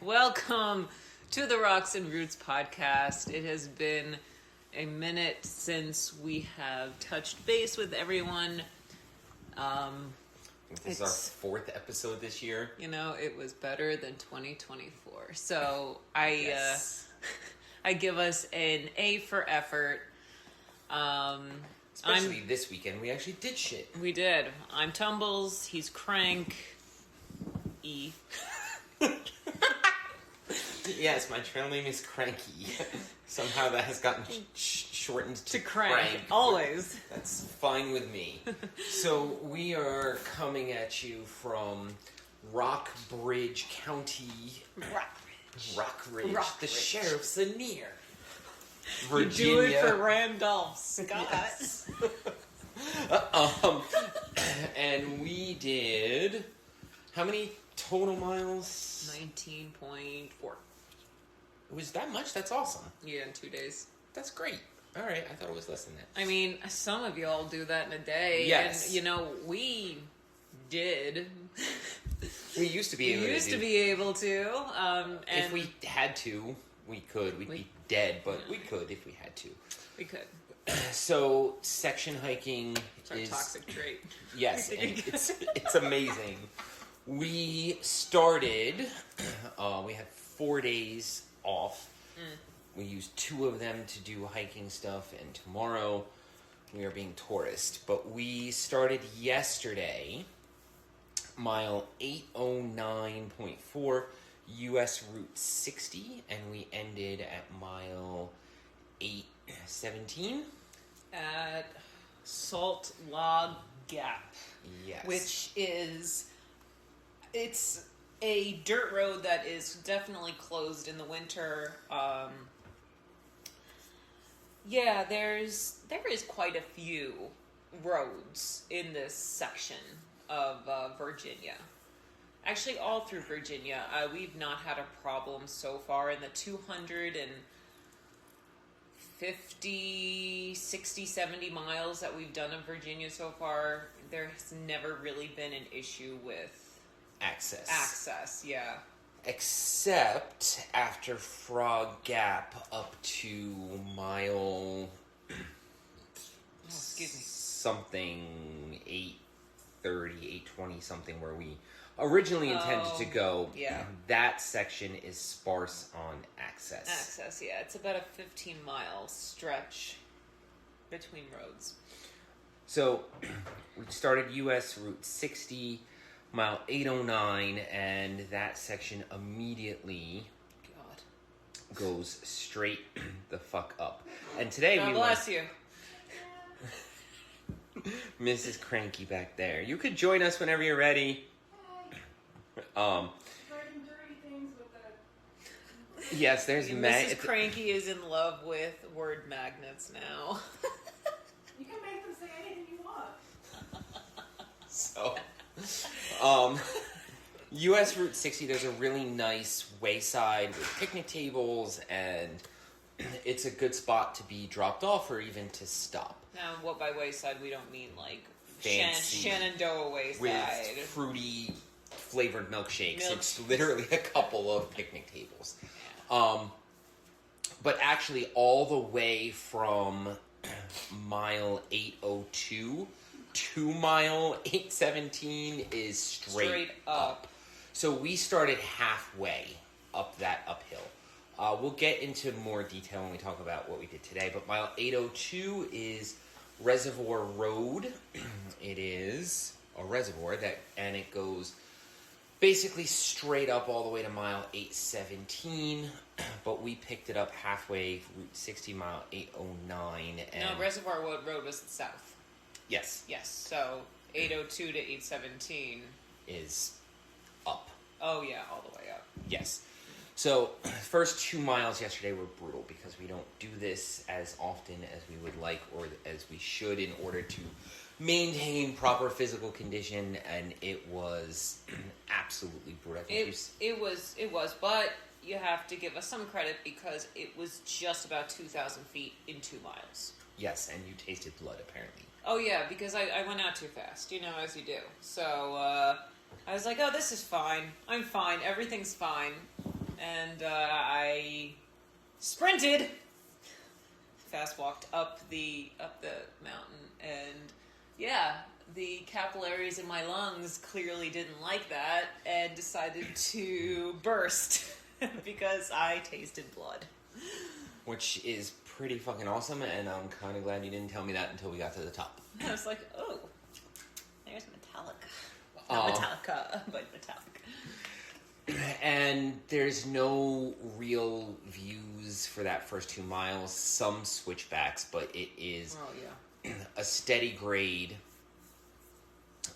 Welcome to the Rocks and Roots podcast. It has been a minute since we have touched base with everyone. This is our fourth episode this year. You know, it was better than 2024. So I give us an A for effort. Especially this weekend, we actually did shit. We did. I'm Tumbles. He's Crank. E. Yes, my trail name is Cranky. Somehow that has gotten shortened to Crank. Always. That's fine with me. So we are coming at you from Rockbridge County. Rockbridge. The sheriff's a near. Virginia. You do it for Randolph Scott. Yes. And we did how many total miles? 19.4. It was that much? That's awesome. Yeah, in 2 days. That's great. All right, I thought it was less than that. I mean, some of y'all do that in a day. Yes. And, you know, we did. We used to be able to. We used to be able to. And if we had to, we could. We'd be dead, but we could if we had to. We could. So, section hiking It's our toxic trait. Yes, and it's amazing. We started, we had 4 days off. We used 2 of them to do hiking stuff, and tomorrow we are being tourist. But we started yesterday, mile 809.4, US Route 60, and we ended at mile 817. At Salt Log Gap. Yes. Which is... It's a dirt road that is definitely closed in the winter. There is quite a few roads in this section of Virginia. Actually, all through Virginia, we've not had a problem so far. In the 250, 60, 70 miles that we've done of Virginia so far, there has never really been an issue with Access, yeah. Except after Frog Gap up to mile... excuse me. Something, 830, 820 something, where we originally intended to go. Yeah. That section is sparse on access. Access, yeah. It's about a 15-mile stretch between roads. So, we started US Route 60... mile 809, and that section immediately goes straight the fuck up. And today God bless you. Mrs. Cranky back there. You could join us whenever you're ready. Yes, there's Mrs. Cranky is in love with word magnets now. You can make them say anything you want. So... US Route 60, there's a really nice wayside with picnic tables, and it's a good spot to be dropped off or even to stop. Now, what by wayside, we don't mean like fancy Shenandoah wayside. With fruity flavored milkshakes. It's literally a couple of picnic tables. Yeah. But actually, all the way from mile 802 to mile 817 is straight up. So we started halfway up that uphill. We'll get into more detail when we talk about what we did today, but mile 802 is Reservoir Road. It is a reservoir and it goes basically straight up all the way to mile 817, but we picked it up halfway, Route 60, mile 809. No, Reservoir Road was south. Yes. Yes, so 802 to 817 is up. Oh, yeah, all the way up. Yes. So, first 2 miles yesterday were brutal because we don't do this as often as we would like or as we should in order to maintain proper physical condition, and it was absolutely brutal. It was, but you have to give us some credit because it was just about 2,000 feet in 2 miles. Yes, and you tasted blood, apparently. Oh, yeah, because I went out too fast, as you do. So, I was like, oh, this is fine. I'm fine. Everything's fine. And I sprinted, fast walked up the mountain, and yeah, the capillaries in my lungs clearly didn't like that and decided to burst because I tasted blood. Which is pretty fucking awesome, and I'm kind of glad you didn't tell me that until we got to the top. I was like, oh, there's Metallica. Not Metallica, but Metallica. And there's no real views for that first 2 miles. Some switchbacks, but it is a steady grade,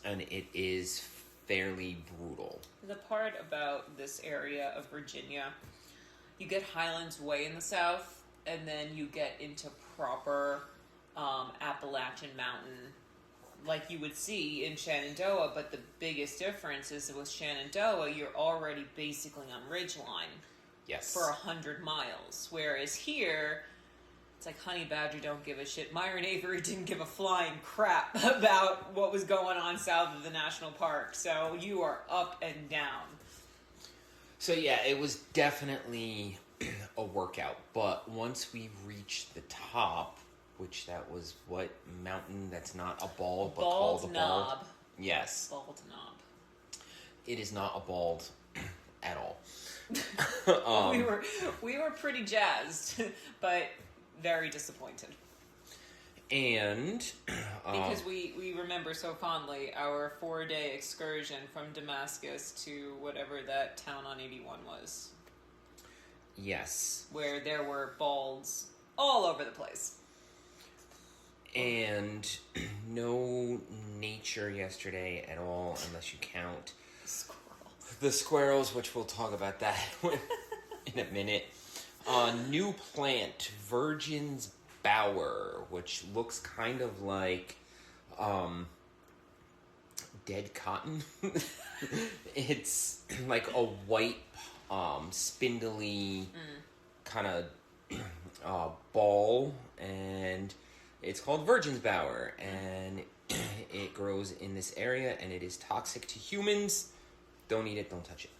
and it is fairly brutal. The part about this area of Virginia, you get Highlands way in the south, and then you get into proper Appalachian Mountain, like you would see in Shenandoah, but the biggest difference is with Shenandoah, you're already basically on ridgeline. Yes. For 100 miles. Whereas here, it's like Honey Badger don't give a shit. Myron Avery didn't give a flying crap about what was going on south of the national park. So you are up and down. So yeah, it was definitely a workout. But once we reached the top, which that was what mountain that's not a bald, but called a knob. bald. Yes. Bald knob. It is not a bald at all. We were pretty jazzed, but very disappointed. And because we remember so fondly our 4-day excursion from Damascus to whatever that town on 81 was. Yes. Where there were balds all over the place. And no nature yesterday at all, unless you count the squirrels, which we'll talk about that in a minute. New plant, Virgin's Bower, which looks kind of like dead cotton. It's like a white, spindly kind of ball, and it's called Virgin's Bower, and it grows in this area, and it is toxic to humans. Don't eat it, don't touch it.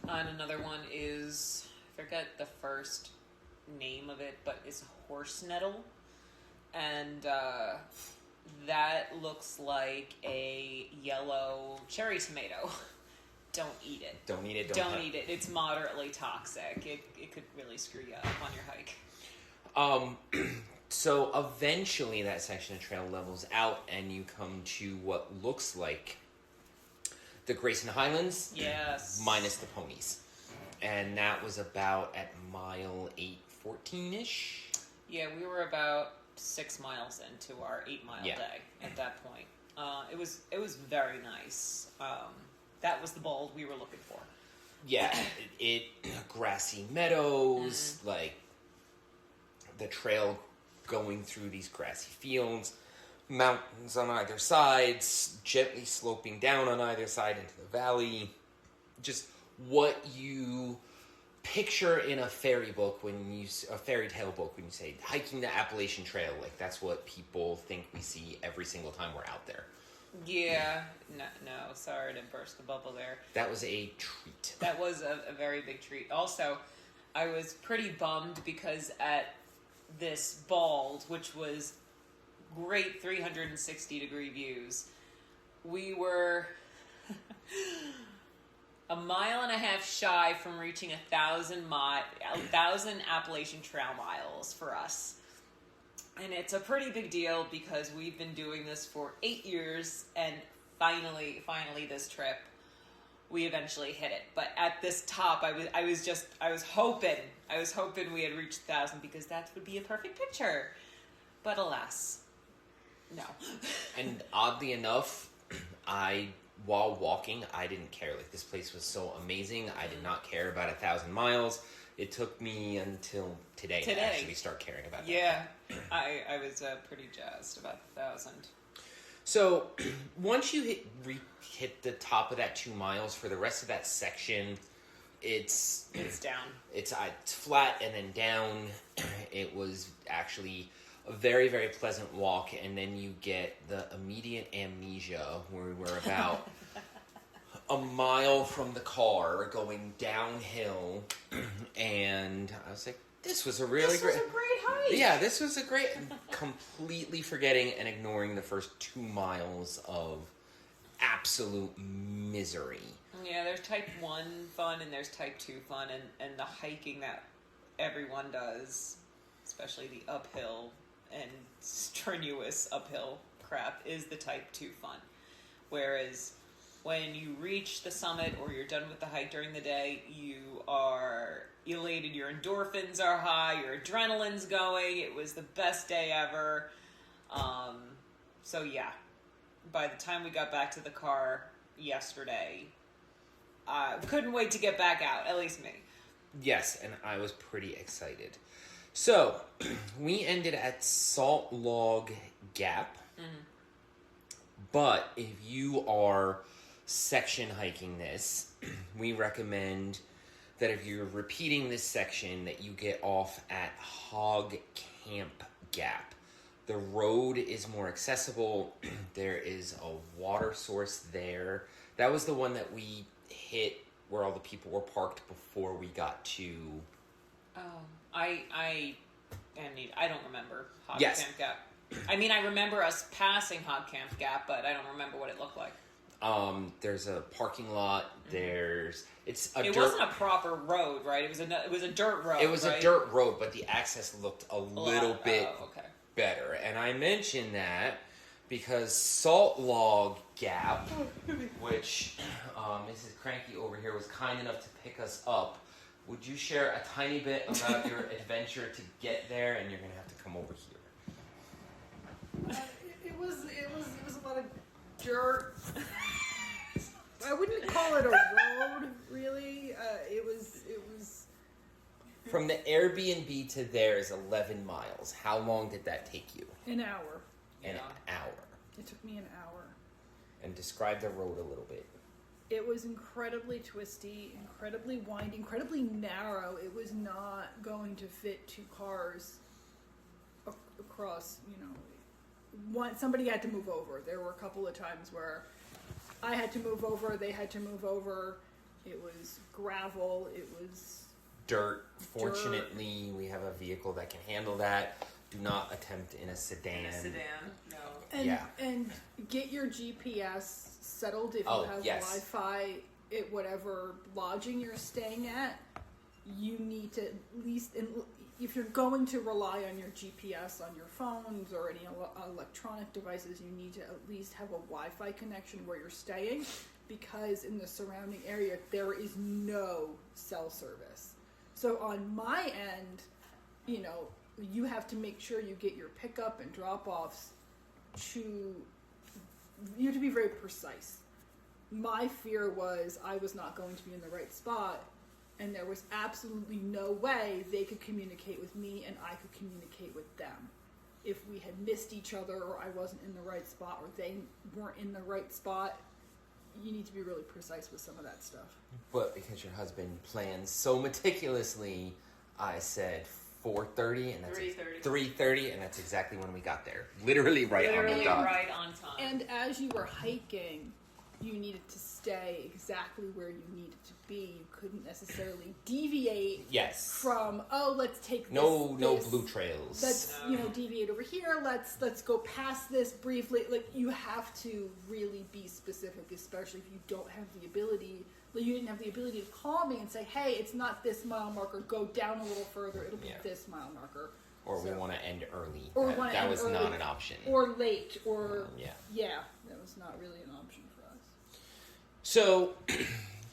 And another one is, I forget the first name of it, but it's a horse nettle. And that looks like a yellow cherry tomato. Don't eat it. Don't eat it, don't eat it. It's moderately toxic. It could really screw you up on your hike. So eventually that section of trail levels out, and you come to what looks like the Grayson Highlands. Yes. Minus the ponies. And that was about at mile 8:14-ish. Yeah, we were about 6 miles into our 8-mile day at that point. It was very nice. That was the bald we were looking for. Yeah, it grassy meadows, like the trail going through these grassy fields, mountains on either side, gently sloping down on either side into the valley. Just what you picture in a fairy tale book when you say hiking the Appalachian Trail. Like that's what people think we see every single time we're out there. Yeah, no, sorry to burst the bubble there. That was a treat. That was a very big treat. Also, I was pretty bummed because at this bald, which was great 360-degree views, we were a mile and a half shy from reaching 1,000 Appalachian Trail miles for us. And it's a pretty big deal because we've been doing this for 8 years, and finally this trip, we eventually hit it. But at this top, I was hoping we had reached 1,000 because that would be a perfect picture. But alas, no. And oddly enough, while walking, I didn't care. Like, this place was so amazing. I did not care about 1,000 miles. It took me until today to actually start caring about that. Yeah, I was pretty jazzed about 1,000. So, once you hit the top of that 2 miles, for the rest of that section, it's down. It's flat and then down. It was actually a very, very pleasant walk, and then you get the immediate amnesia where we were about a mile from the car going downhill, and I was like, this was a really This was a great hike. Yeah, this was a great... completely forgetting and ignoring the first 2 miles of absolute misery. Yeah, there's type 1 fun and there's type 2 fun, and the hiking that everyone does, especially the uphill and strenuous uphill crap, is the type 2 fun. Whereas when you reach the summit or you're done with the hike during the day, you are elated, your endorphins are high, your adrenaline's going, it was the best day ever. So yeah, by the time we got back to the car yesterday, I couldn't wait to get back out, at least me. Yes, and I was pretty excited. So, we ended at Salt Log Gap. Mm-hmm. But if you are section hiking this, we recommend that if you're repeating this section, that you get off at Hog Camp Gap. The road is more accessible. There is a water source there. That was the one that we hit where all the people were parked before we got to... I don't remember Hog Yes. Camp Gap. I mean, I remember us passing Hog Camp Gap, but I don't remember what it looked like. There's a parking lot. It wasn't a proper road, right? It was a dirt road. It was right? a dirt road, but the access looked a little bit okay. better. And I mention that because Salt Log Gap, which Mrs. Cranky over here was kind enough to pick us up. Would you share a tiny bit about your adventure to get there? And you're going to have to come over here. It was a lot of dirt. I wouldn't call it a road, really. It was. From the Airbnb to there is 11 miles. How long did that take you? An hour. An hour. It took me an hour. And describe the road a little bit. It was incredibly twisty, incredibly windy, incredibly narrow. It was not going to fit 2 cars across, somebody had to move over. There were a couple of times where I had to move over, they had to move over. It was gravel, it was... Dirt. Fortunately, we have a vehicle that can handle that. Do not attempt in a sedan. No. And get your GPS settled if you have Wi-Fi at whatever lodging you're staying at. You need to at least, if you're going to rely on your GPS on your phones or any electronic devices, you need to at least have a Wi-Fi connection where you're staying, because in the surrounding area there is no cell service. So on my end, you have to make sure you get your pickup and drop-offs you have to be very precise. My fear was I was not going to be in the right spot, and there was absolutely no way they could communicate with me and I could communicate with them. If we had missed each other, or I wasn't in the right spot, or they weren't in the right spot, you need to be really precise with some of that stuff. But because your husband plans so meticulously, I said 4:30, and that's 3:30, and that's exactly when we got there. Literally right on the dot. Right on time. And as you were hiking, you needed to stay exactly where you needed to be. You couldn't necessarily deviate from, let's take this. No blue trails. Let's, deviate over here. Let's go past this briefly. Like, you have to really be specific, especially if you don't have the ability. You didn't have the ability to call me and say, hey, it's not this mile marker. Go down a little further. It'll be this mile marker. Or we want to end early. Or that was not an option. Or late. Or, that was not really an option for us. So,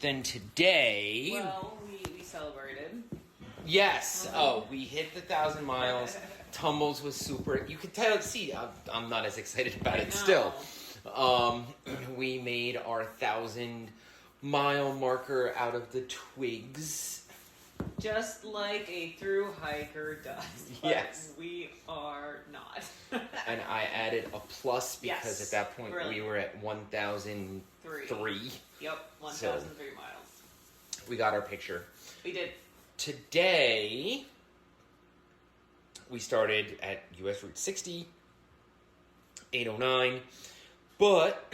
then today... Well, we celebrated. Yes. We hit the 1,000 miles. Tumbles was super... You can see, I'm not as excited about it still. We made our 1,000-mile marker out of the twigs. Just like a thru hiker does. But yes. We are not. And I added a plus because at that point we were at 1,003. Yep, 1,003 miles. We got our picture. We did. Today, we started at US Route 60, 809, but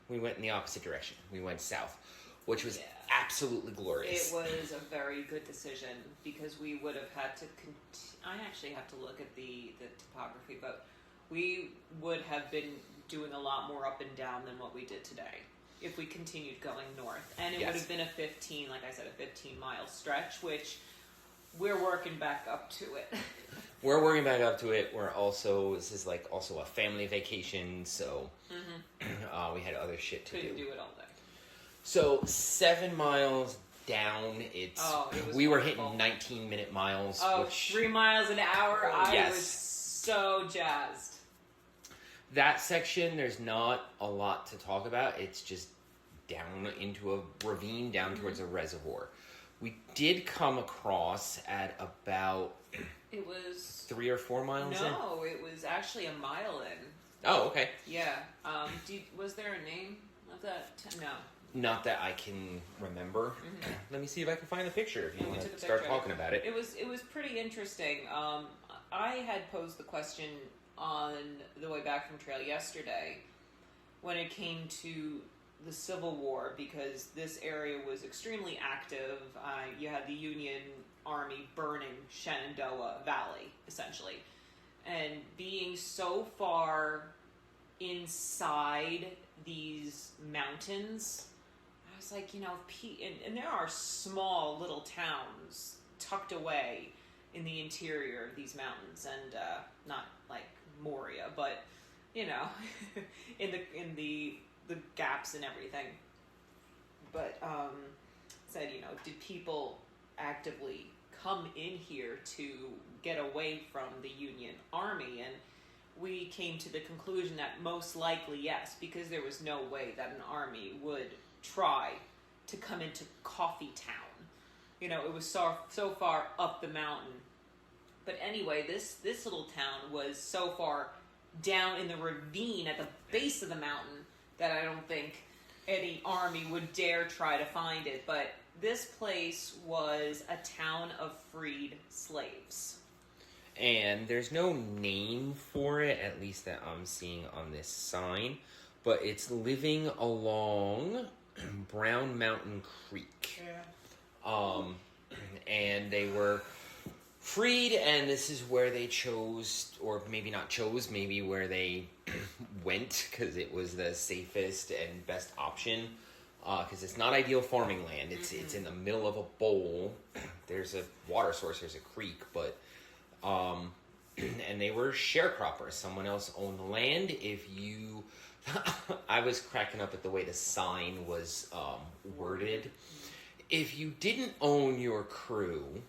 we went in the opposite direction. We went south. which was absolutely glorious. It was a very good decision because we would have had to. I actually have to look at the topography, but we would have been doing a lot more up and down than what we did today if we continued going north. And it would have been a 15-mile stretch, which we're working back up to it. We're working back up to it. This is like also a family vacation, so we had other shit to do. Couldn't do it all day. So 7 miles down, we were hitting 19-minute miles. Oh, which, 3 miles an hour. I was so jazzed. That section, there's not a lot to talk about. It's just down into a ravine, down towards a reservoir. We did come across at about... It was... 3 or 4 miles in? No, it was actually a mile in. Oh, okay. Yeah. Was there a name of that? No. Not that I can remember. Let me see if I can find a picture if you want to start talking about it. It was pretty interesting. I had posed the question on the way back from trail yesterday when it came to the Civil War, because this area was extremely active. You had the Union Army burning Shenandoah Valley, essentially. And being so far inside these mountains, I was like, and there are small little towns tucked away in the interior of these mountains, and not like Moria, but in the gaps and everything. But said, did people actively come in here to get away from the Union Army? And we came to the conclusion that most likely yes, because there was no way that an army would try to come into Coffee Town. It was so far up the mountain. But anyway, this little town was so far down in the ravine at the base of the mountain that I don't think any army would dare try to find it. But this place was a town of freed slaves. And there's no name for it, at least that I'm seeing on this sign, but it's living along Brown Mountain Creek. Yeah. And they were freed, and this is where they chose, or maybe not chose, maybe where they went, because it was the safest and best option, because it's not ideal farming land. It's in the middle of a bowl. There's a water source, there's a creek, but and they were sharecroppers. Someone else owned the land. I was cracking up at the way the sign was worded. If you didn't own your crew,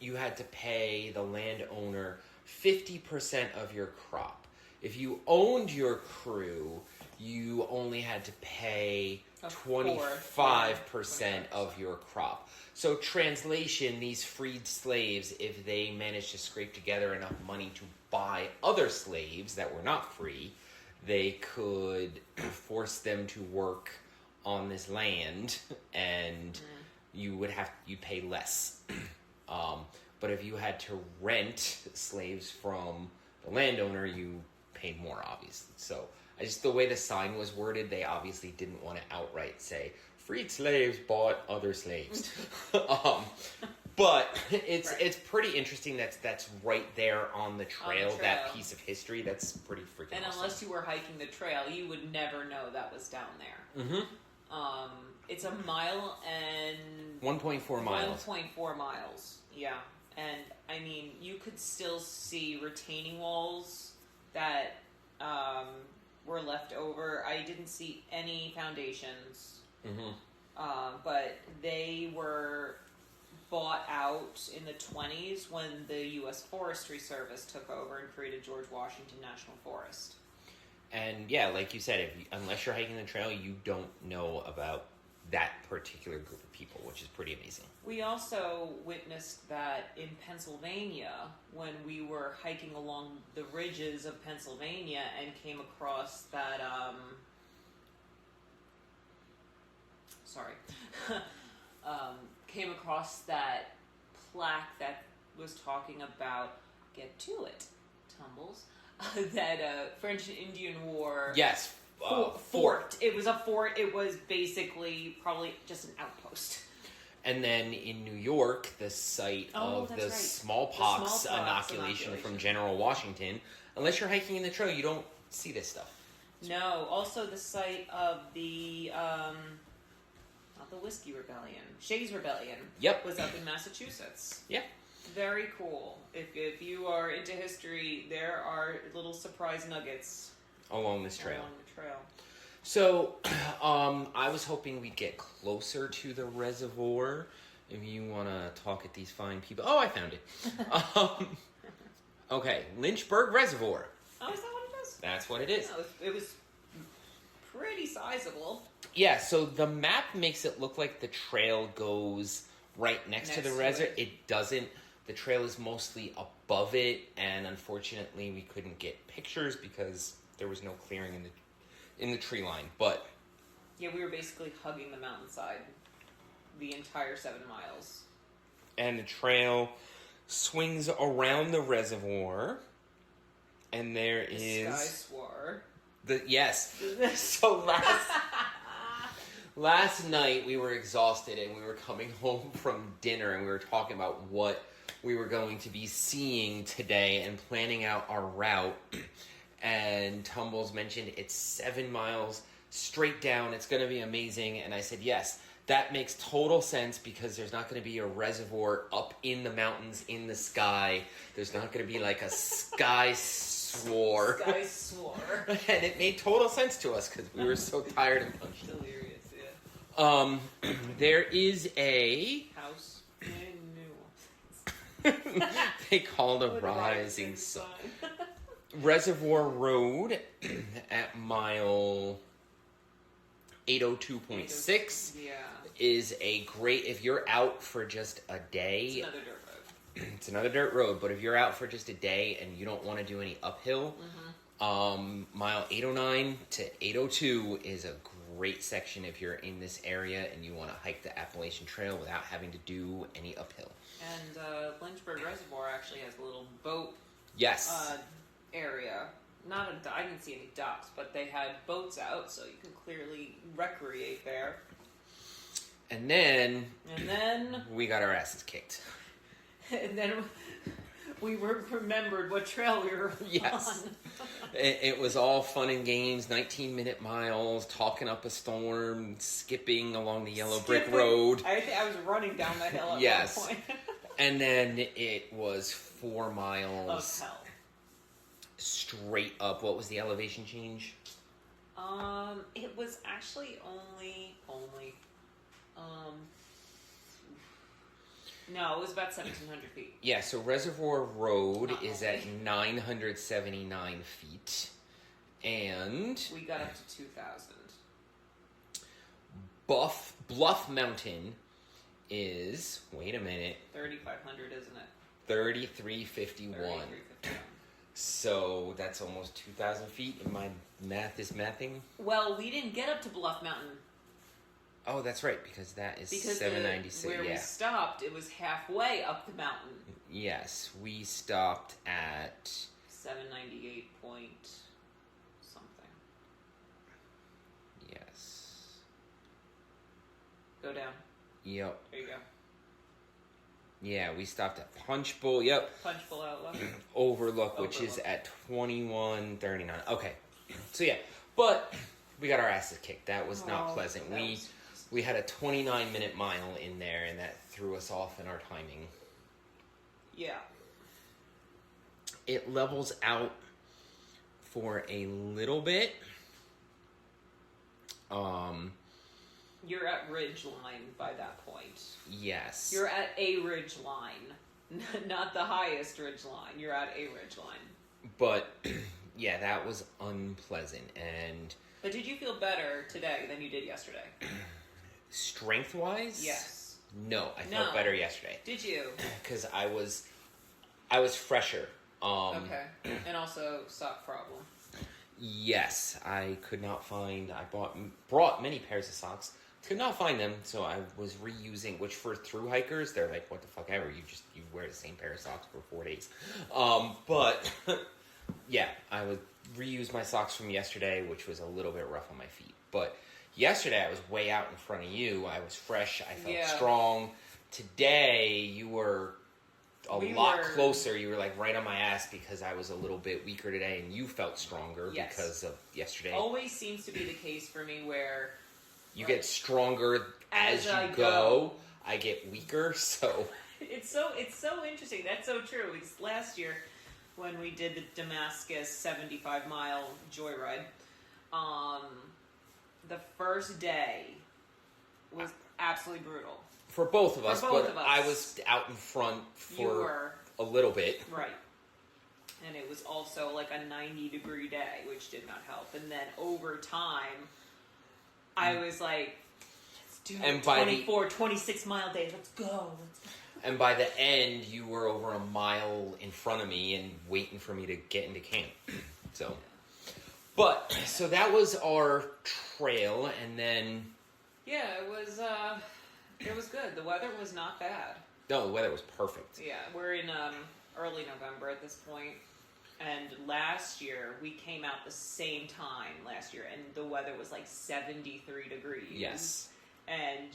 you had to pay the landowner 50% of your crop. If you owned your crew, you only had to pay 25% of your crop. So translation, these freed slaves, if they managed to scrape together enough money to buy other slaves that were not free, they could force them to work on this land, and you'd pay less. But if you had to rent slaves from the landowner, you paid more, obviously. So the way the sign was worded, they obviously didn't want to outright say, freed slaves bought other slaves. But it's pretty interesting that's right there on the trail, that piece of history. That's pretty freaking And awesome. unless you were hiking the trail, you would never know that was down there. Mm-hmm. It's a mile and... 1.4 miles. 1.4 miles, yeah. And, I mean, you could still see retaining walls that were left over. I didn't see any foundations. Mm-hmm. But they were bought out in the 1920s when the U.S. Forestry Service took over and created George Washington National Forest. And yeah, like you said, unless you're hiking the trail, you don't know about that particular group of people, which is pretty amazing. We also witnessed that in Pennsylvania when we were hiking along the ridges of Pennsylvania and came across that, came across that plaque that was talking about, get to it, Tumbles, that French and Indian War. Yes, fort. It was a fort. It was basically probably just an outpost. And then in New York, the site of the smallpox inoculation from General Washington. Unless you're hiking in the trail, you don't see this stuff. No. Also, the site of the not the Whiskey Rebellion, Shays Rebellion. Yep. Was up in Massachusetts. Yep. Very cool. If you are into history, there are little surprise nuggets along this trail. Along the trail. So, I was hoping we'd get closer to the reservoir. If you want to talk at these fine people. Oh, I found it. Okay, Lynchburg Reservoir. Oh, is that what it is? That's what it is. No, it was pretty sizable. Yeah, so the map makes it look like the trail goes right next to the reservoir. It doesn't. The trail is mostly above it, and unfortunately we couldn't get pictures because there was no clearing in the tree line. But yeah, we were basically hugging the mountainside the entire 7 miles. And the trail swings around the reservoir, and there is Sky Swore. Yes. So last night we were exhausted, and we were coming home from dinner, and we were talking about what we were going to be seeing today and planning out our route. And Tumbles mentioned it's 7 miles straight down. It's going to be amazing. And I said, yes, that makes total sense because there's not going to be a reservoir up in the mountains in the sky. There's not going to be like a sky swore. Sky swore. And it made total sense to us because we were so tired and punched. Delirious, yeah. There is a house. they called a rising sun. Reservoir Road at mile 802.6 is a great, if you're out for just a day. It's another dirt road. It's another dirt road, but if you're out for just a day and you don't want to do any uphill, mile 809 to 802 is a great section if you're in this area and you want to hike the Appalachian Trail without having to do any uphill. And Lynchburg Reservoir actually has a little boat area. I didn't see any docks, but they had boats out, so you can clearly recreate there. And then we got our asses kicked. And then we remembered what trail we were yes. on. It was all fun and games, 19-minute miles, talking up a storm, skipping along the yellow brick road. I think I was running down the hill at one point. And then it was 4 miles. Of hell. Straight up. What was the elevation change? It was actually only no, it was about 1,700 feet. Yeah, so Reservoir Road is at 979 feet. And we got up to 2,000. Bluff Mountain is, wait a minute. 3,500, isn't it? 3,351. 3,351. So that's almost 2,000 feet, and my math is mathing. Well, we didn't get up to Bluff Mountain. Oh, that's right, because that is 796. Where we stopped, it was halfway up the mountain. Yes, we stopped at 798 point something. Yes. Go down. Yep. There you go. Yeah, we stopped at Punch Bowl. Yep. Punch Bowl Outlook. Overlook, which is at 2139. Okay. So yeah, but we got our asses kicked. That was not pleasant. We had a 29-minute mile in there, and that threw us off in our timing. Yeah. It levels out for a little bit. You're at ridge line by that point. Yes. You're at a ridge line. Not the highest ridge line. You're at a ridge line. But, yeah, that was unpleasant. But did you feel better today than you did yesterday? Strength-wise? Yes. No, I felt better yesterday. Did you? Because I was fresher. Okay. And also sock problem. Yes, I could not find. I brought many pairs of socks. Could not find them, so I was reusing. Which for thru hikers, they're like, what the fuck ever. You wear the same pair of socks for 4 days. But yeah, I was reuse my socks from yesterday, which was a little bit rough on my feet. But yesterday I was way out in front of you. I was fresh. I felt strong. Today you were a lot closer. You were like right on my ass because I was a little bit weaker today, and you felt stronger because of yesterday. Always seems to be the case for me where you get stronger as you go. I get weaker, so it's so interesting. That's so true. Because last year when we did the Damascus 75-mile joyride, the first day was absolutely brutal. For both of us, I was out in front for a little bit. Right. And it was also like a 90-degree day, which did not help. And then over time, I was like, let's do a 24, 26-mile day. Let's go. And by the end, you were over a mile in front of me and waiting for me to get into camp. So that was our trail, and then... Yeah, it was good. The weather was not bad. No, the weather was perfect. Yeah, we're in early November at this point, and last year we came out the same time last year, and the weather was like 73 degrees. Yes. And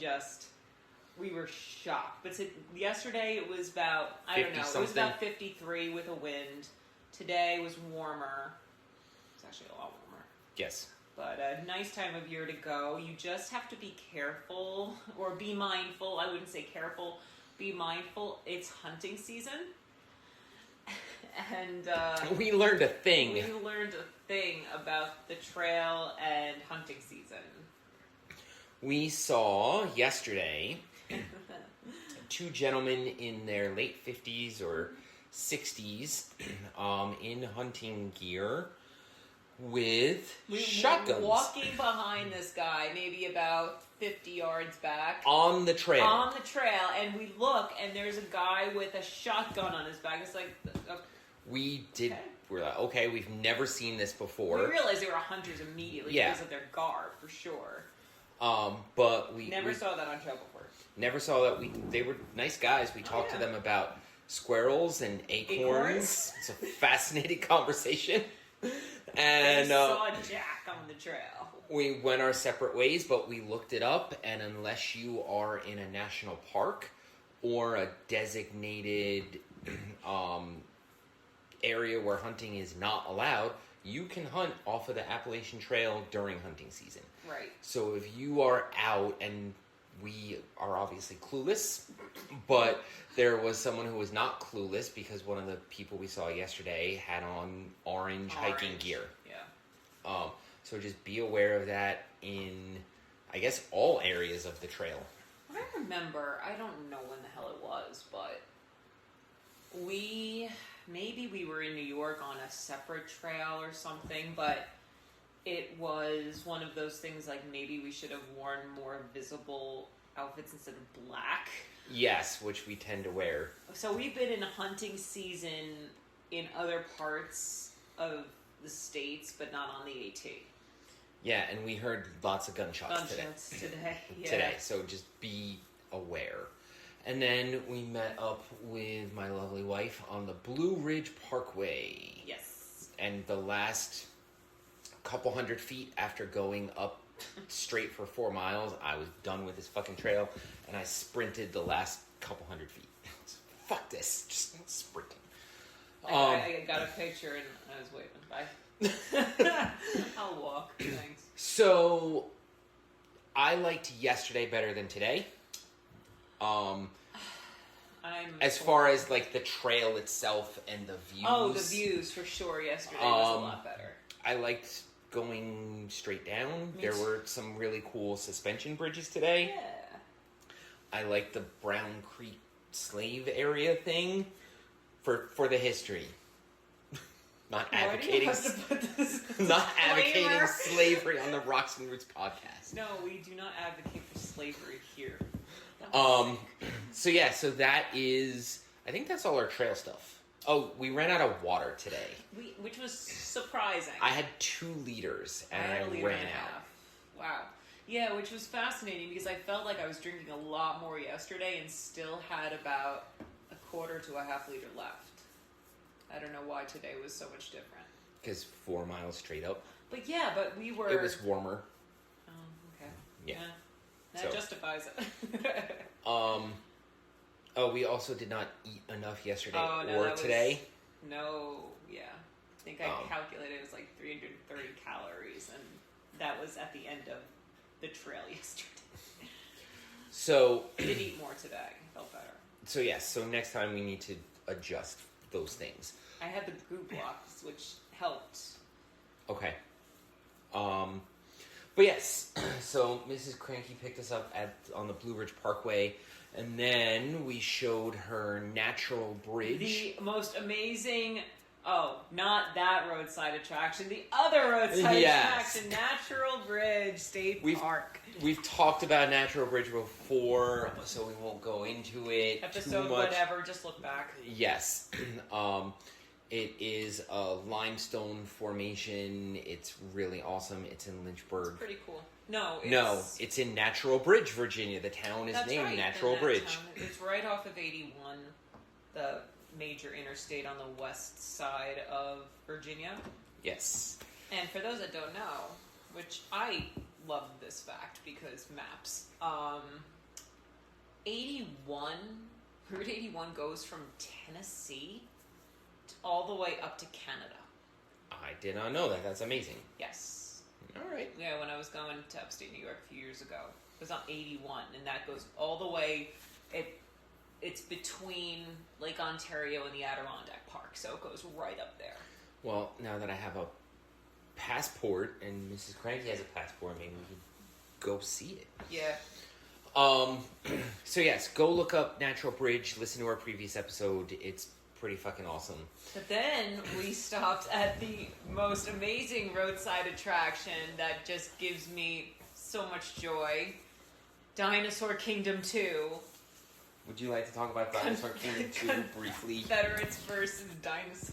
we were shocked. But yesterday it was about, I don't know, it was about 53 with a wind. Today was warmer. It's actually a lot warmer. Yes. But a nice time of year to go. You just have to be careful, or be mindful. I wouldn't say careful. Be mindful. It's hunting season. And we learned a thing. We learned a thing about the trail and hunting season. We saw yesterday 2 gentlemen in their late 50s or 60s in hunting gear with shotguns. We were walking behind this guy, maybe about 50 yards back. On the trail. And we look, and there's a guy with a shotgun on his back. It's like... We're like, okay, we've never seen this before. We realized they were hunters immediately because of their garb, for sure. But we... Never saw that on trail before. Never saw that. They were nice guys. We talked to them about squirrels and acorns. It's a fascinating conversation. And saw Jack on the trail. We went our separate ways, but we looked it up, and unless you are in a national park or a designated area where hunting is not allowed, you can hunt off of the Appalachian Trail during hunting season. Right. So if you are out, and we are obviously clueless, but there was someone who was not clueless because one of the people we saw yesterday had on orange hiking gear. Yeah. So just be aware of that in, I guess, all areas of the trail. I remember, I don't know when the hell it was, but maybe we were in New York on a separate trail or something, but it was one of those things like maybe we should have worn more visible outfits instead of black. Yes, which we tend to wear. So we've been in hunting season in other parts of the States, but not on the AT. Yeah, and we heard lots of gunshots today. Yeah. Today, so just be aware. And then we met up with my lovely wife on the Blue Ridge Parkway. Yes. And the last couple hundred feet after going up straight for 4 miles, I was done with this fucking trail, and I sprinted the last couple hundred feet. Fuck this, just sprinting. I got a picture and I was waving. Bye. I'll walk. Thanks. So, I liked yesterday better than today. As far as like the trail itself and the views. Oh, the views for sure. Yesterday was a lot better. I liked going straight down. There were some really cool suspension bridges today. Yeah. I liked the Brown Creek slave area thing for the history. Not advocating slavery on the Rocks and Roots podcast. No, we do not advocate for slavery here. So that is, I think that's all our trail stuff. Oh, we ran out of water today. Which was surprising. I had 2 liters and I ran out. Wow. Yeah, which was fascinating because I felt like I was drinking a lot more yesterday and still had about a quarter to a half liter left. I don't know why today was so much different. because 4 miles straight up. But yeah, we were... It was warmer. Oh, okay. Yeah. That justifies it. We also did not eat enough yesterday or I today. think I calculated it was like 330 calories, and that was at the end of the trail yesterday. So... I did eat more today. Felt better. So yes, so next time we need to adjust those things. I had the goo blocks, which helped. Okay. But yes, so Mrs. Cranky picked us up on the Blue Ridge Parkway, and then we showed her Natural Bridge. The most amazing... Oh, not that roadside attraction. The other roadside attraction, Natural Bridge State Park. We've talked about Natural Bridge before, so we won't go into it Episode too much. whatever, just look back. Yes. It is a limestone formation. It's really awesome. It's in Lynchburg. It's pretty cool. No, it's in Natural Bridge, Virginia. The town is named Natural Bridge. It's right off of 81, the major interstate on the west side of Virginia. Yes. And for those that don't know, which I love this fact because maps, Route 81 goes from Tennessee all the way up to Canada. I did not know that. That's amazing. Yes. All right. Yeah, when I was going to upstate New York a few years ago, it was on 81, and that goes all the way. It's between Lake Ontario and the Adirondack Park, so it goes right up there. Well, now that I have a passport and Mrs. Cranky has a passport, maybe we could go see it. Yeah. So yes, go look up Natural Bridge. Listen to our previous episode. It's pretty fucking awesome. But then we stopped at the most amazing roadside attraction that just gives me so much joy. Dinosaur Kingdom 2. Would you like to talk about Dinosaur Kingdom 2 briefly? Confederates versus dinosaurs.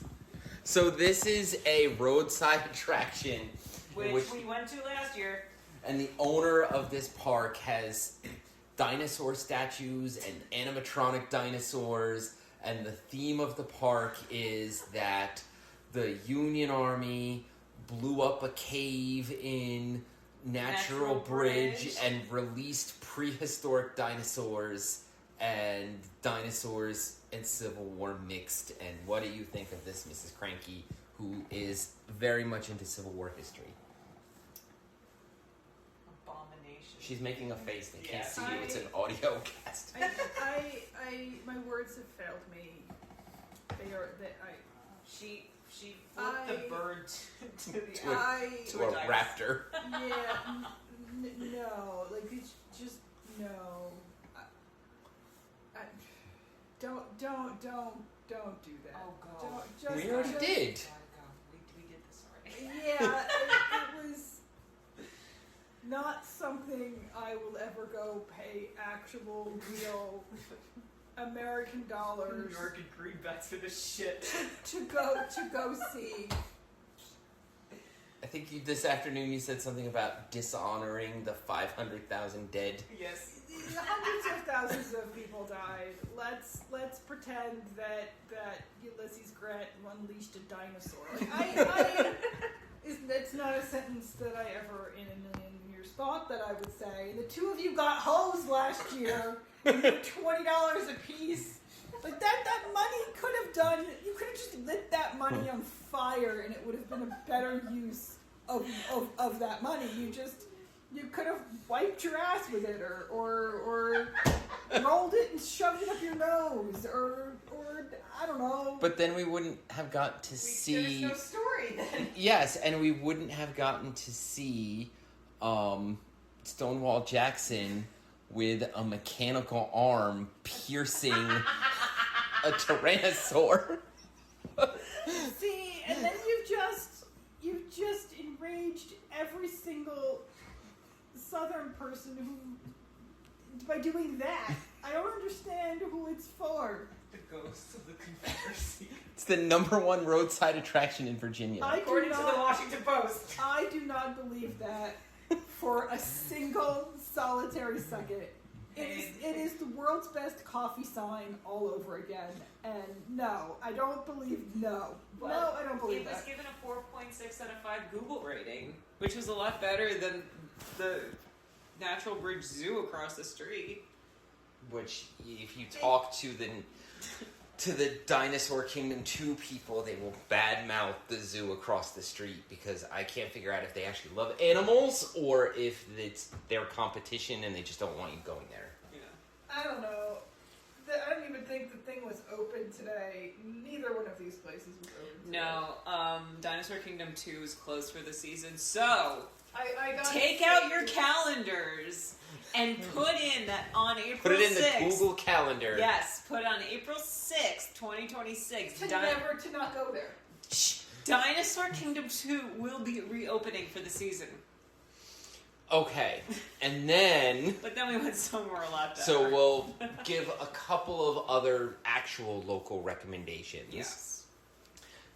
So this is a roadside attraction. Which we went to last year. And the owner of this park has dinosaur statues and animatronic dinosaurs. And the theme of the park is that the Union Army blew up a cave in Natural Bridge and released prehistoric dinosaurs. And dinosaurs and Civil War mixed. And what do you think of this, Mrs. Cranky, who is very much into Civil War history? Abomination. She's making a face. They can't see you. It's an audio cast. My words have failed me. She flipped the bird to a raptor. Yeah. No. Like, it's just no. Don't do that. Oh, God. We already did. We did this already. Yeah, it was not something I will ever go pay actual, real American dollars. New York and greenbacks for this shit. to go see. I think this afternoon you said something about dishonoring the 500,000 dead. Yes. Hundreds of thousands of people died. Let's pretend that Ulysses Grant unleashed a dinosaur. It's not a sentence that I ever in a million years thought that I would say. The two of you got hosed last year. You $20 a piece. Like that money could have done. You could have just lit that money on fire, and it would have been a better use of that money. You could have wiped your ass with it, or rolled it and shoved it up your nose, or I don't know. But then we wouldn't have gotten to see. There's no story then. Yes, and we wouldn't have gotten to see Stonewall Jackson with a mechanical arm piercing a tyrannosaur. See, and then you've just enraged every single Southern person who, by doing that, I don't understand who it's for. The ghosts of the Confederacy. It's the #1 roadside attraction in Virginia. According to the Washington Post. I do not believe that for a single solitary second. It is the world's best coffee sign all over again. And no, I don't believe, no. Well, no, I don't believe that. It was that. given a 4.5 4.6 out of 5 Google rating, which was a lot better than the Natural Bridge Zoo across the street. Which, if you talk to the Dinosaur Kingdom 2 people, they will badmouth the zoo across the street, because I can't figure out if they actually love animals or if it's their competition and they just don't want you going there. Yeah. I don't know. I don't even think the thing was open today. Neither one of these places was open today. No, Dinosaur Kingdom 2 is closed for the season, so I got take out your calendars and put in that on April 6th. Put it in the Google Calendar. Yes, put on April 6th, 2026. To not go there. Dinosaur Kingdom 2 will be reopening for the season. Okay, and then... But then we went somewhere a lot better. So we'll give a couple of other actual local recommendations. Yes.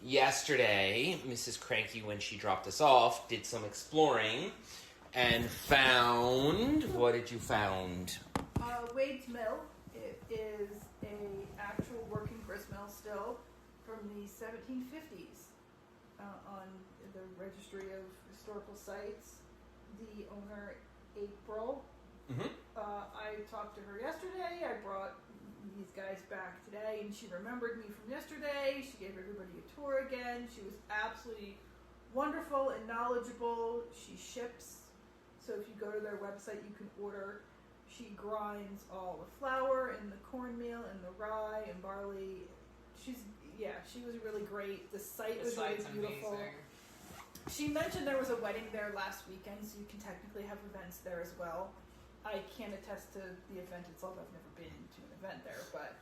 Yesterday, Mrs. Cranky, when she dropped us off, did some exploring and found... What did you found? Wade's Mill. It is a actual working grist mill still from the 1750s on the Registry of Historical Sites. The owner, April. Mm-hmm. I talked to her yesterday. I brought these guys back today, and she remembered me from yesterday. She gave everybody a tour again. She was absolutely wonderful and knowledgeable. She ships, so if you go to their website, you can order. She grinds all the flour and the cornmeal and the rye and barley. She was really great. The site was really beautiful. Amazing. She mentioned there was a wedding there last weekend, so you can technically have events there as well. I can't attest to the event itself. I've never been to an event there, but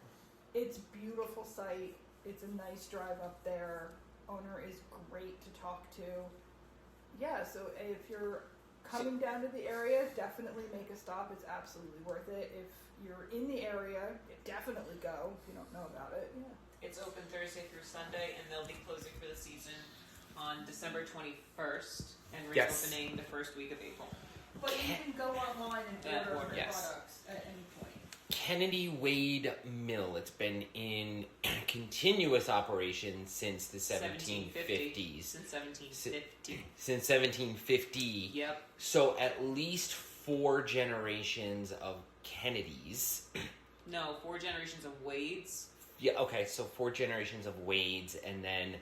it's a beautiful site. It's a nice drive up there. Owner is great to talk to. Yeah, so if you're coming down to the area, definitely make a stop. It's absolutely worth it. If you're in the area, definitely go if you don't know about it. Yeah. It's open Thursday through Sunday, and they'll be closing for the season on December 21st and reopening the first week of April. But you can go online and order products at any point. Kennedy Wade Mill. It's been in continuous operation since the 1750s. Since 1750. Since 1750. Yep. So at least 4 generations of Kennedys. No, 4 generations of Wades. Yeah, okay, so 4 generations of Wades, and then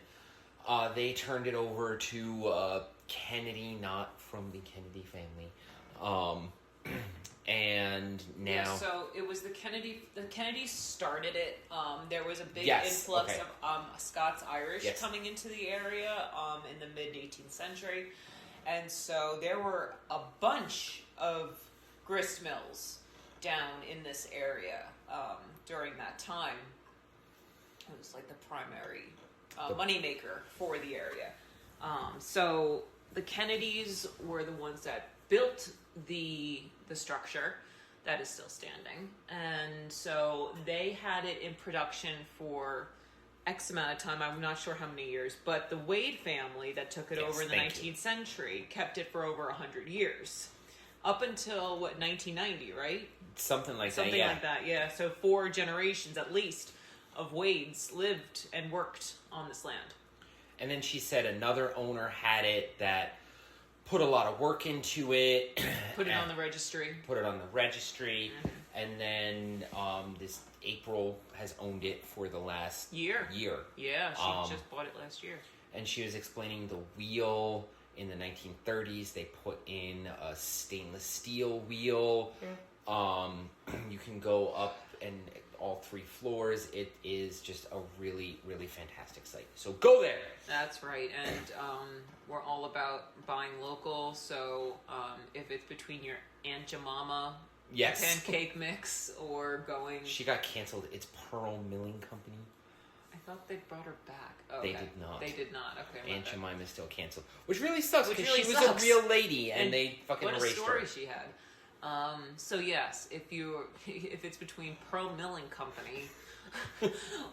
they turned it over to Kennedy, not from the Kennedy family. And now... Yeah, so it was the Kennedys started it. There was a big influx of Scots-Irish coming into the area in the mid-18th century. And so there were a bunch of grist mills down in this area during that time. It was like the primary moneymaker for the area. So the Kennedys were the ones that built the structure that is still standing, and so they had it in production for X amount of time. I'm not sure how many years, but the Wade family that took it over in the 19th century kept it for over 100 years, up until 1990, right? Something like that, yeah. So 4 generations at least of Wades lived and worked on this land. And then she said another owner had it that put a lot of work into it. Put it on the registry. Mm-hmm. And then this April has owned it for the last year. Yeah, she just bought it last year. And she was explaining the wheel in the 1930s. They put in a stainless steel wheel. Yeah. You can go up and all 3 floors. It is just a really, really fantastic site. So go there. That's right. And we're all about buying local. So if it's between your Aunt Jemima pancake mix or going... She got canceled. It's Pearl Milling Company. I thought they brought her back. Oh, they did not. They did not. Okay. Aunt Jemima is still canceled. Which really sucks because really she was a real lady and they fucking erased her. What a story she had. So yes, if it's between Pearl Milling Company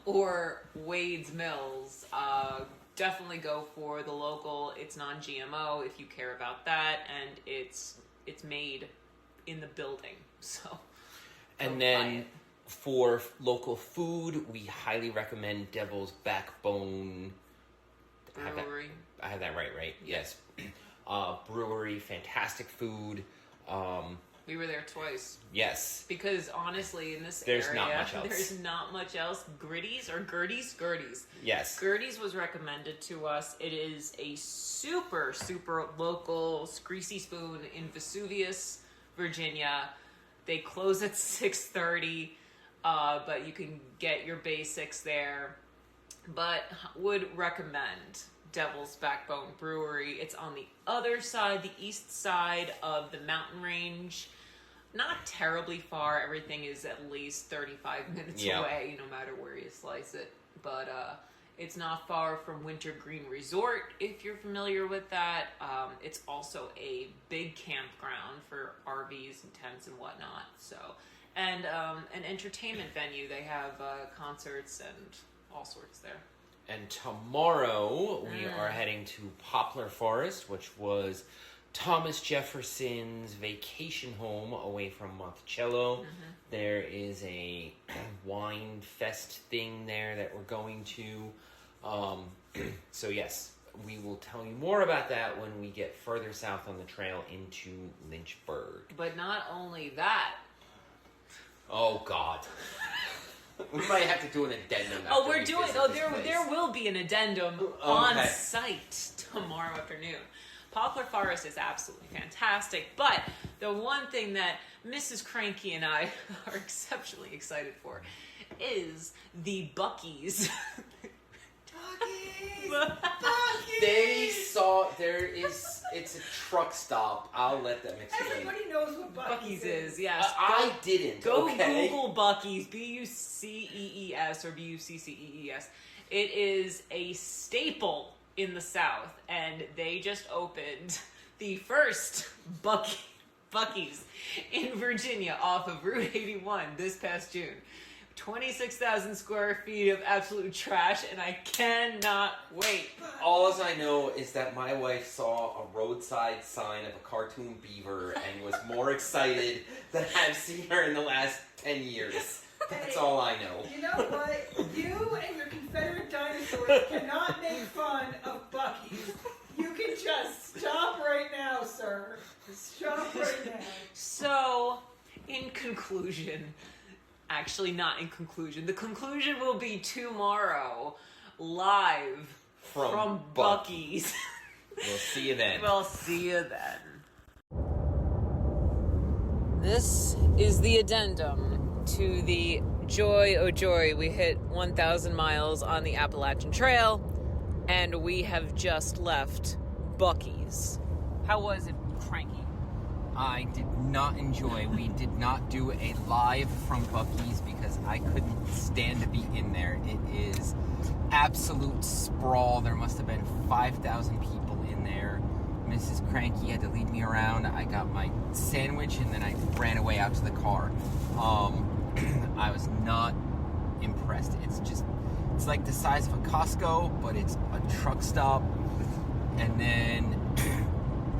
or Wade's Mills, definitely go for the local. It's non-GMO if you care about that, and it's made in the building. So, and then for local food, we highly recommend Devil's Backbone Brewery. I have that right? Yes. Brewery, fantastic food. We were there twice. Yes. Because honestly, in this there's area, not much else. There's not much else. Gerties. Yes. Gerties was recommended to us. It is a super, super local greasy spoon in Vesuvius, Virginia. They close at 6:30, but you can get your basics there. But would recommend Devil's Backbone Brewery. It's on the other side, the east side of the mountain range. Not terribly far. Everything is at least 35 minutes away, no matter where you slice it. But it's not far from Winter Green Resort, if you're familiar with that. It's also a big campground for RVs and tents and whatnot. So, and an entertainment venue. They have concerts and all sorts there. And tomorrow we are heading to Poplar Forest, which was Thomas Jefferson's vacation home away from Monticello. Mm-hmm. There is a wine fest thing there that we're going to. So yes, we will tell you more about that when we get further south on the trail into Lynchburg. But not only that. Oh, God. We might have to do an addendum. There will be an addendum on site tomorrow afternoon. Poplar Forest is absolutely fantastic, but the one thing that Mrs. Cranky and I are exceptionally excited for is the Buc-ees. It's a truck stop. I'll let them explain. Everybody knows what Buc-ees is. Yes. I didn't. Go Google Buc-ees, Buccees or Buccees. It is a staple in the South, and they just opened the first Buc-ees in Virginia off of Route 81 this past June. 26,000 square feet of absolute trash, and I cannot wait. All I know is that my wife saw a roadside sign of a cartoon beaver and was more excited than I've seen her in the last 10 years. That's all I know. You know what? You and your Confederate dinosaurs cannot make fun of Buc-ees. You can just stop right now, sir. Stop right now. So, in conclusion... Actually, not in conclusion. The conclusion will be tomorrow, live from Buc-ees. We'll see you then. This is the addendum to the joy, oh joy, we hit 1,000 miles on the Appalachian Trail, and we have just left Buc-ees. How was it, Cranky? I did not enjoy. We did not do a live from Buc-ees because I couldn't stand to be in there. It is absolute sprawl. There must have been 5,000 people in there. Mrs. Cranky had to lead me around. I got my sandwich and then I ran away out to the car. I was not impressed. It's like the size of a Costco, but it's a truck stop. And then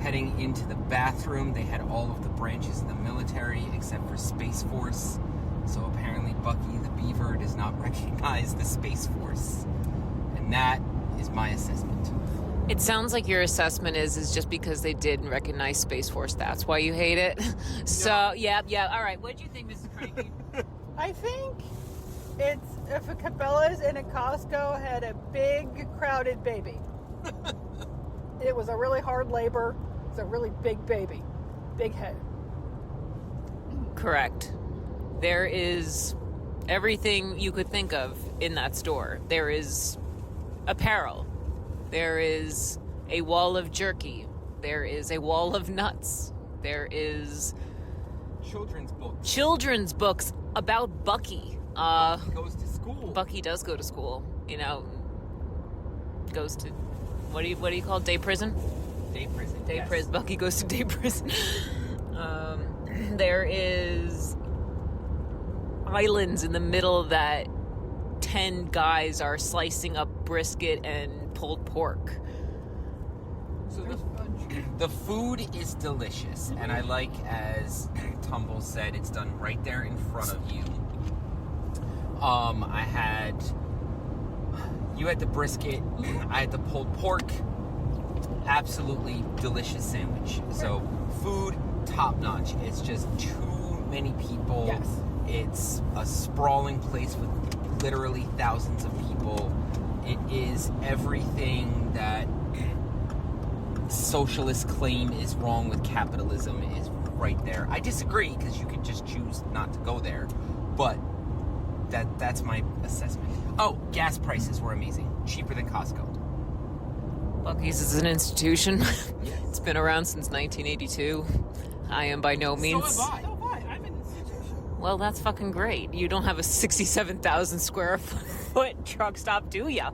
heading into the bathroom, they had all of the branches of the military except for Space Force. So apparently Bucky the Beaver does not recognize the Space Force. And that is my assessment. It sounds like your assessment is just because they didn't recognize Space Force, that's why you hate it. So, yeah. All right, what do you think, Mrs. Cranky? I think it's if a Cabela's and a Costco had a big, crowded baby. It was a really hard labor. It's a really big baby. Big head. Correct. There is everything you could think of in that store. There is apparel. There is a wall of jerky. There is a wall of nuts. There is... Children's books about Bucky. Bucky goes to school. Bucky does go to school. You know, goes to... What do you call it? Day prison? Day prison. Day prison. Bucky goes to day prison. There is islands in the middle that 10 guys are slicing up brisket and pulled pork. So the food is delicious, and I like, as Tumbles said, it's done right there in front of you. You had the brisket, I had the pulled pork. absolutely delicious sandwich. So food, top notch. It's just too many people. Yes. It's a sprawling place with literally thousands of people. It is everything that socialists claim is wrong with capitalism is right there. I disagree because you could just choose not to go there, but that's my assessment. Oh, gas prices were amazing. Cheaper than Costco. Buc-ees is an institution. It's been around since 1982. I am by no means... So have I. I'm an institution. Well, that's fucking great. You don't have a 67,000 square foot truck stop, do ya?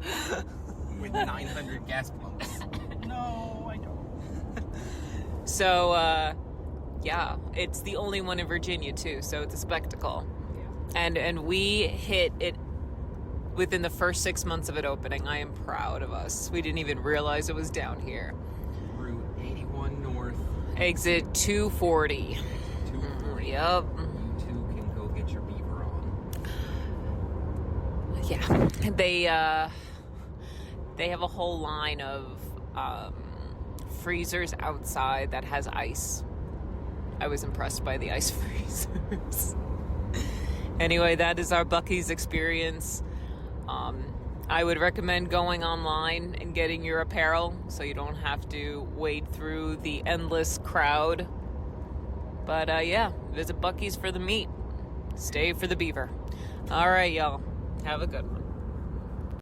With 900 gas pumps. No, I don't. So, yeah, it's the only one in Virginia, too, so it's a spectacle. Yeah. And we hit it within the first 6 months of it opening. I am proud of us. We didn't even realize it was down here. Route 81 North. Exit 240. 240. Yep. You two can go get your beaver on. Yeah. They have a whole line of freezers outside that has ice. I was impressed by the ice freezers. Anyway, that is our Buc-ees experience. I would recommend going online and getting your apparel so you don't have to wade through the endless crowd. But yeah, visit Buc-ees for the meat. Stay for the beaver. All right, y'all. Have a good one.